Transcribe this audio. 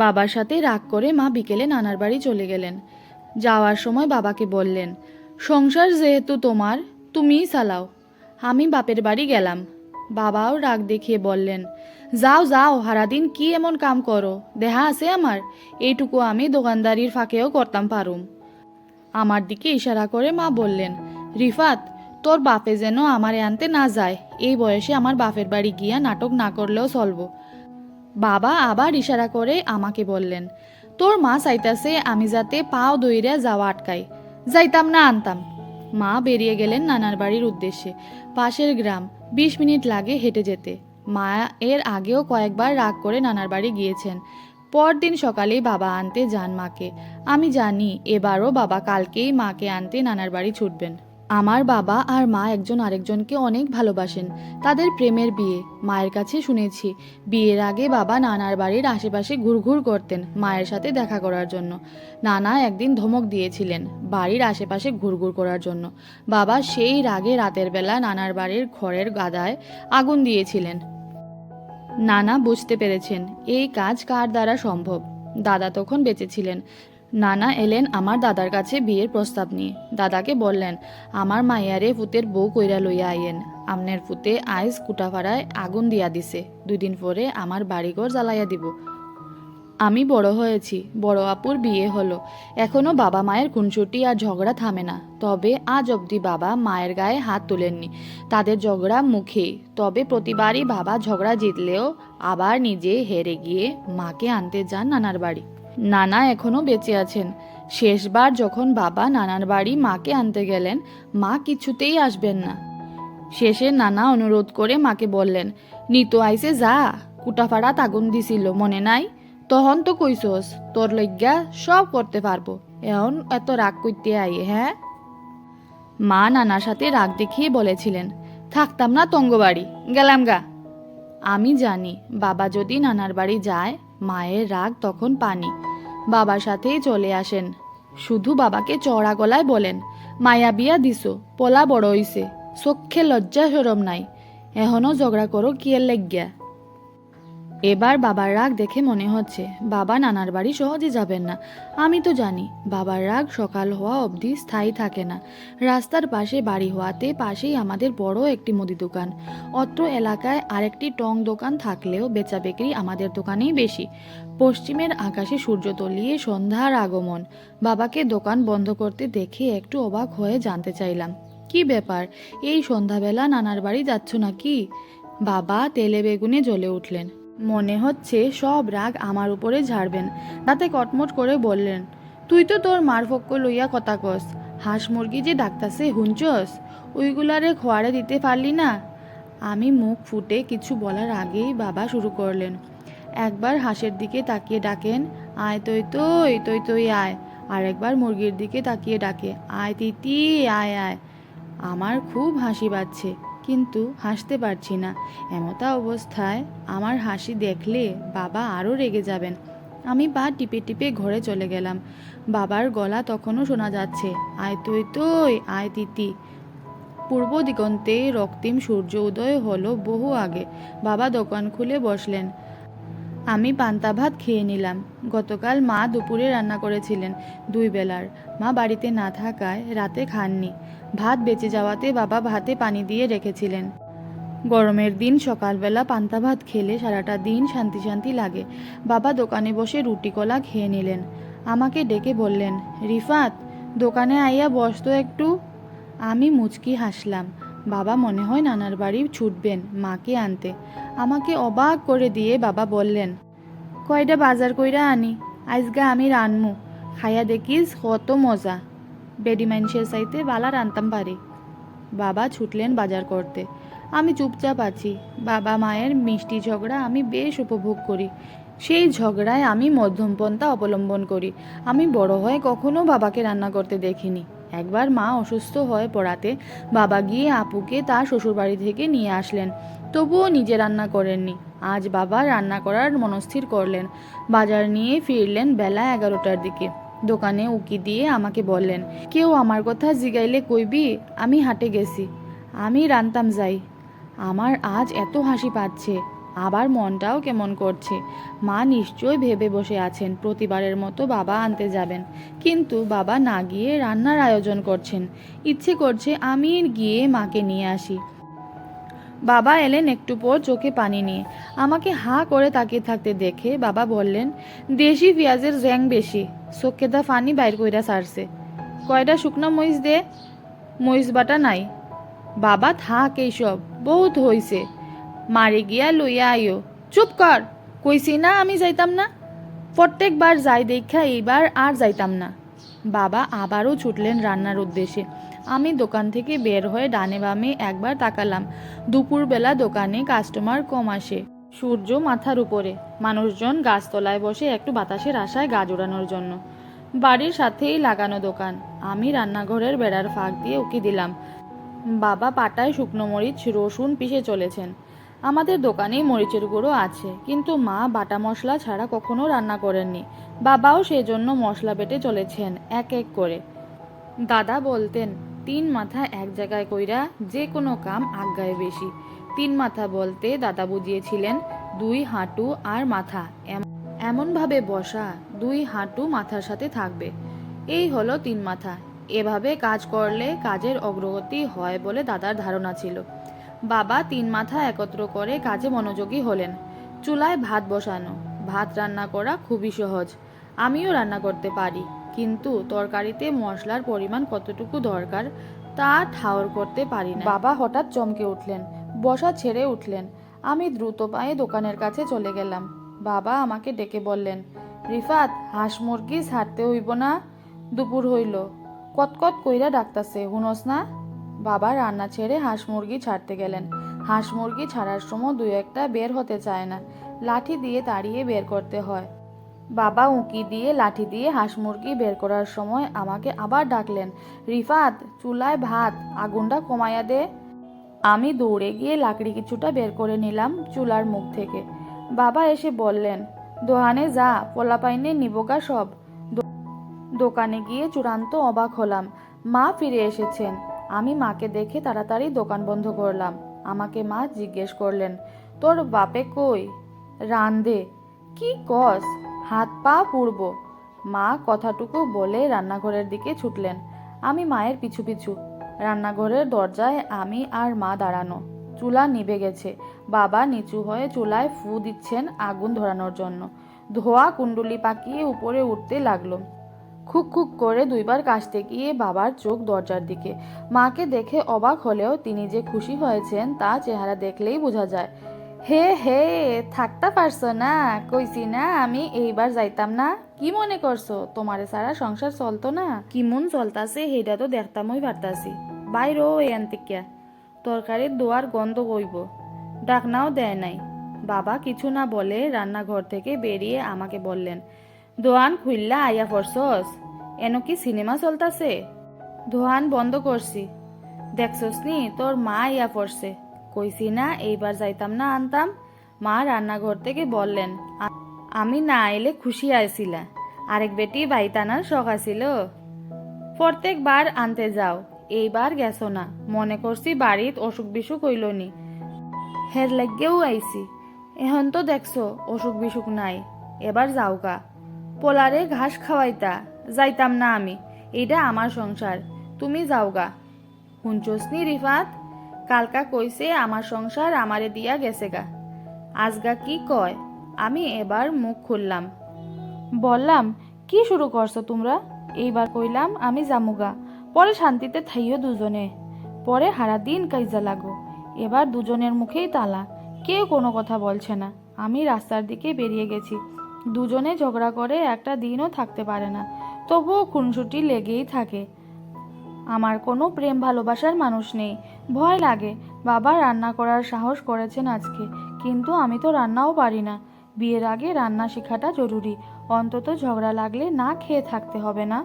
বাবার সাথে রাগ করে মা বিকেলে নানার বাড়ি চলে গেলেন। যাওয়ার সময় বাবাকে বললেন, সংসার যেহেতু তোমার, তুমিই চালাও, আমি বাপের বাড়ি গেলাম। বাবাও রাগ দেখিয়ে বললেন, যাও যাও, সারাদিন কি এমন কাম করো, দেহা আছে আমার, এইটুকু আমি দোকানদারির ফাঁকেও করতাম পারুম। আমার দিকে ইশারা করে মা বললেন, রিফাত, তোর বাপে যেন আমারে আনতে না যায়, এই বয়সে আমার বাপের বাড়ি গিয়া নাটক না করলেও চলবো। বাবা আবার ইশারা করে আমাকে বললেন, তোর মা চাইতাছে আমি যাতে পাও দইরা যাওয়া আটকাই, যাইতাম না আনতাম। মা বেরিয়ে গেলেন নানার বাড়ির উদ্দেশ্যে। পাশের গ্রাম, 20 মিনিট লাগে হেঁটে যেতে। মা এর আগেও কয়েকবার রাগ করে নানার বাড়ি গিয়েছেন। পরদিন সকালেই বাবা আনতে যান মাকে। আমি জানি এবারও বাবা কালকেই মাকে আনতে নানার বাড়ি ছুটবেন। আমার বাবা আর মা একজন আরেকজনকে অনেক ভালোবাসেন। তাদের প্রেমের বিয়ে। মায়ের কাছে শুনেছি, বিয়ের আগে বাবা নানার বাড়ির আশেপাশে ঘুরঘুর করতেন মায়ের সাথে দেখা করার জন্য। নানা একদিন ধমক দিয়েছিলেন বাড়ির আশেপাশে ঘুরঘুর করার জন্য। বাবা সেই রাগে রাতের বেলা নানার বাড়ির ঘরের গাদায় আগুন দিয়েছিলেন। নানা বুঝতে পেরেছেন এই কাজ কার দ্বারা সম্ভব। দাদা তখন বেঁচে ছিলেন। নানা এলেন আমার দাদার কাছে বিয়ের প্রস্তাব নিয়ে। দাদাকে বললেন, আমার মাইয়ারে ফুতের বউ কইরা লইয়া আইয়েন। আমনের ফুতে আইজ কুটাফাড়ায় আগুন দিয়া দিছে, 2 দিন পরে আমার বাড়িঘর জ্বালাইয়া দিব। আমি বড় হয়েছি, বড় আপুর বিয়ে হলো, এখনো বাবা মায়ের খুনসুটি আর ঝগড়া থামে না। তবে আজ অবধি বাবা মায়ের গায়ে হাত তোলেননি। তাদের ঝগড়া মুখেই, তবে প্রতিবারই বাবা ঝগড়া জিতলেও আবার নিজে হেরে গিয়ে মাকে আনতে যান নানার বাড়ি। নানা এখনো বেঁচে আছেন। শেষবার যখন বাবা নানার বাড়ি মাকে আনতে গেলেন, মা কিছুতেই আসবেন না। শেষে নানা অনুরোধ করে মাকে বললেন, নিতো আইসে যা, কুটাফাড়াত আগুন দিছিল মনে নাই, তখন তো কইসস তোর লইগ্যা সব করতে পারবো, এখন এত রাগ করতে আইয়ে হ্যাঁ। মা নানার সাথে রাগ দেখিয়ে বলেছিলেন, থাকতাম না তঙ্গ বাড়ি, গেলাম গা। আমি জানি বাবা যদি নানার বাড়ি যায় মায়ের রাগ তখন পানি। বাবার সাথেই চলে আসেন। শুধু বাবাকে চড়া গলায় বলেন, মায়া বিয়া দিছো, পোলা বড় হইছে, চক্ষে লজ্জা সরম নাই, এখনো ঝগড়া করো কিয়ের লাগিয়া। এবার বাবার রাগ দেখে মনে হচ্ছে বাবা নানার বাড়ি সহজে যাবেন না। আমি তো জানি বাবার রাগ সকাল হওয়া অবধি স্থায়ী থাকে না। রাস্তার পাশে বাড়ি হওয়াতে পাশেই আমাদের বড় একটি মুদি দোকান। অত্র এলাকায় আরেকটি টং দোকান থাকলেও বেচা বিক্রি আমাদের দোকানেই বেশি। পশ্চিমের আকাশে সূর্য তলিয়ে সন্ধ্যার আগমন। বাবাকে দোকান বন্ধ করতে দেখে একটু অবাক হয়ে জানতে চাইলাম, কি ব্যাপার, এই সন্ধ্যাবেলা নানার বাড়ি যাচ্ছ নাকি? বাবা তেলে বেগুনে জ্বলে উঠলেন। মনে হচ্ছে সব রাগ আমার উপরে ঝাড়বেন। তাতে কটমট করে বললেন, তুই তো তোর মার পক্ষ লইয়া কথা কস, হাঁস মুরগি যে ডাকতাছে হুঞ্চস, ওইগুলারে খোয়ারে দিতে পারলি না। আমি মুখ ফুটে কিছু বলার আগেই বাবা শুরু করলেন, একবার হাঁসের দিকে তাকিয়ে ডাকেন, আয় তৈ তৈ তৈ তৈ আয়। আর একবার মুরগির দিকে তাকিয়ে ডাকে, আয় তিতি আয় আয়। আমার খুব হাসি পাচ্ছে, কিন্তু হাসতে পারছি না। এমতা অবস্থায় আমার হাসি দেখলে বাবা আরও রেগে যাবেন। আমি পা টিপে টিপে ঘরে চলে গেলাম। বাবার গলা তখনও শোনা যাচ্ছে, আয় তৈ তৈ আয় তিতি। পূর্ব দিগন্তে রক্তিম সূর্য উদয় হলো বহু আগে। বাবা দোকান খুলে বসলেন। আমি পান্তা ভাত খেয়ে নিলাম। গতকাল মা দুপুরে রান্না করেছিলেন 2 বেলার। মা বাড়িতে না থাকায় রাতে খাননি। ভাত বেঁচে যাওয়াতে বাবা ভাতে পানি দিয়ে রেখেছিলেন। গরমের দিন সকালবেলা পান্তা ভাত খেলে সারাটা দিন শান্তি শান্তি লাগে। বাবা দোকানে বসে রুটি কলা খেয়ে নিলেন। আমাকে ডেকে বললেন, রিফাত, দোকানে আইয়া বস তো একটু। আমি মুচকি হাসলাম। বাবা মনে হয় নানার বাড়ি ছুটবেন মাকে আনতে। আমাকে অবাক করে দিয়ে বাবা বললেন, কয়টা বাজার কইরা আনি, আজগা আমি রানমু, খাইয়া দেখিস কত মজা, বেডি মানুষের চাইতে বালা রানতাম পারি। বাবা ছুটলেন বাজার করতে। আমি চুপচাপ আছি। বাবা মায়ের মিষ্টি ঝগড়া আমি বেশ উপভোগ করি। সেই ঝগড়ায় আমি মধ্যমপন্থা অবলম্বন করি। আমি বড় হয়ে কখনো বাবাকে রান্না করতে দেখিনি। একবার মা অসুস্থ হয়ে পড়াতে বাবা গিয়ে আপুকে তার শ্বশুরবাড়ি থেকে নিয়ে আসলেন। তবুও নিজে রান্না করেননি। আজ বাবা রান্না করার মনস্থির করলেন। বাজার নিয়ে ফিরলেন বেলা 11টার দিকে। দোকানে উকি দিয়ে আমাকে বললেন, কেউ আমার কথা জিগাইলে কইবি আমি হাটে গেছি, আমি রান্তাম যাই। আমার আজ এত হাসি পাচ্ছে। আবার মনটাও কেমন করছে। মা নিশ্চয়ই ভেবে বসে আছেন প্রতিবারের মতো বাবা আনতে যাবেন, কিন্তু বাবা না গিয়ে রান্নার আয়োজন করছেন। ইচ্ছে করছে আমি গিয়ে মাকে নিয়ে আসি। বাবা এলেন একটু পর চোখে পানি নিয়ে। আমাকে হাঁ করে তাকিয়ে থাকতে দেখে বাবা বললেন, দেশি পেঁয়াজের জ্যাং বেশি, চোখেদা ফানি বাইর কইরা সারছে। কয়টা শুকনা মরিচ দে। মরিচ বাটা নাই। বাবা থাক এইসব, বহুত হইছে, মারি গিয়া লইয়া আইও। চুপ কর, কইছি না আমি যাইতাম না। প্রত্যেকবার যাই দেখা এইবার আর যাইতাম না। বাবা আবারও ছুটলেন রান্নার উদ্দেশ্যে। আমি দোকান থেকে বের হয়ে ডানে বামে একবার তাকালাম। দুপুরবেলা দোকানে কাস্টমার কম আসে। সূর্য মাথার উপরে, মানুষজন গাছতলায় বসে একটু বাতাসের আশায় গা জোড়ানোর জন্য। বাড়ির সাথেই লাগানো দোকান। আমি রান্নাঘরের বেড়ার ফাঁক দিয়ে উকি দিলাম। বাবা পাটায় শুকনো মরিচ রসুন পিষে চলেছেন। আমাদের দোকানেই মরিচের গুঁড়ো আছে, কিন্তু মা বাটা মশলা ছাড়া কখনো রান্না করেননি। বাবাও সেজন্য মশলা বেটে চলেছেন এক এক করে। দাদা বলতেন, 3 মাথা এক জায়গায় কইরা যে কোনো কাম আজ্ঞায় বেশি। 3 মাথা বলতে দাদা বুঝিয়েছিলেন 2 হাঁটু আর মাথা এমনভাবে বসা 2 হাঁটু মাথার সাথে থাকবে, এই হলো 3 মাথা। এভাবে কাজ করলে কাজের অগ্রগতি হয় বলে দাদার ধারণা ছিল। বাবা 3 মাথা একত্র করে কাজে মনোযোগী হলেন। চুলায় ভাত বসানো, ভাত রান্না করা খুবই সহজ। আমিও রান্না করতে পারি, কিন্তু তরকারিতে মশলার পরিমাণ কতটুকু দরকার তা ঠাউর করতে পারি না। বাবা হঠাৎ চমকে উঠলেন, বসা ছেড়ে উঠলেন। আমি দ্রুত পায়ে দোকানের কাছে চলে গেলাম। বাবা আমাকে ডেকে বললেন, রিফাত, হাঁস মুরগি ছাড়তে হইব না, দুপুর হইল, কতকত কইরা ডাকতাছে, হুনস না? বাবা রান্না ছেড়ে হাঁস মুরগি ছাড়তে গেলেন। হাঁস মুরগি ছাড়ার সময় 2-1টা বের হতে চায় না, লাঠি দিয়ে তাড়িয়ে বের করতে হয়। বাবা উঁকি দিয়ে লাঠি দিয়ে হাঁস মুরগি বের করার সময় আমাকে আবার ডাকলেন, রিফাত, চুলায় ভাত, আগুনটা কমাইয়া দে। আমি দৌড়ে গিয়ে লাকড়ি কিছুটা বের করে নিলাম চুলার মুখ থেকে। বাবা এসে বললেন, দোকানে যা, পোলাপাইনে নিবোগা সব। দোকানে গিয়ে চূড়ান্ত অবাক হলাম। মা ফিরে এসেছেন। আমি মাকে দেখে তাড়াতাড়ি দোকান বন্ধ করলাম। আমাকে মা জিজ্ঞেস করলেন, তোর বাপে কই? রান্দে। কি কস? হাত পা পুড়ব। মা কথাটুকু বলে রান্নাঘরের দিকে ছুটলেন। আমি মায়ের পিছু পিছু। রান্নাঘরের দরজায় আমি আর মা দাঁড়ানো। চুলা নিভে গেছে। বাবা নিচু হয়ে চুলায় ফু দিচ্ছেন আগুন ধরানোর জন্য। ধোয়া কুণ্ডুলি পাকিয়ে উপরে উঠতে লাগলো। খুক খুক করে 2বার কাশতে গিয়ে বাবার চোখ দরজার দিকে। মাকে দেখে অবাক হলেও তিনি যে খুশি হয়েছেন তা চেহারা দেখলেই বোঝা যায়। হে হে, থাকতে পারছো না? কইছি না আমি এইবার যাইতাম না। কি মনে করছো তোমারে সারা সংসার চলতো না? কি মন চলতাছে হেটা তো দেখতামই পারতাছি। বাইরো এনতিকিয়া, তরকারির দোয়ার গন্ধ কইব। ডাকনাও দেয় নাই। বাবা কিছু না বলে রান্নাঘর থেকে বেরিয়ে আমাকে বললেন, দোয়ান খুললা আইয়া পড়ছস? এন কি সিনেমা চলতাছে? দোয়ান বন্ধ করছি। দেখছস নি তোর মা আইয়া পড়ছে। কইছি না এইবার যাইতাম না আনতাম। মা রান্নাঘর থেকে বললেন, আমি না এলে খুশি আইছিলা, আরেক বেটি বাইতানার শখ আছিল। প্রত্যেকবার আনতে যাও, এইবার গেছো না, মনে করছি বাড়িত অসুখ বিসুখ হইল নি, হের লাগেও আইছি। এখন তো দেখছো অসুখ বিসুখ নাই, এবার যাওগা। পোলারে ঘাস খাওয়াইতা, যাইতাম না আমি, এইটা আমার সংসার, তুমি যাওগা। হুঞ্চসনি রিফাত, কালকা কইছে আমার সংসার আমারে দিয়া গেছে গা, আজগা কি কয়? আমি এবার মুখ খুললাম, বললাম, কি শুরু করছো তোমরা? এইবার কইলাম আমি জামুগা, পরে শান্তিতে থাইও দুজনে, পরে হারা দিন কাইজা লাগো। এবার দুজনের মুখেই তালা, কেউ কোনো কথা বলছে না। আমি রাস্তার দিকে বেরিয়ে গেছি। দুজনে ঝগড়া করে একটা দিনও থাকতে পারে না, তবুও খুনসুটি লেগেই থাকে। আমার কোনো প্রেম ভালোবাসার মানুষ নেই, ভয় লাগে। বাবা রান্না করার সাহস করেছেন আজকে, কিন্তু আমি তো রান্নাও পারি না। বিয়ের আগে রান্না শেখাটা জরুরি, অন্তত ঝগড়া লাগলে না খেয়ে থাকতে হবে না।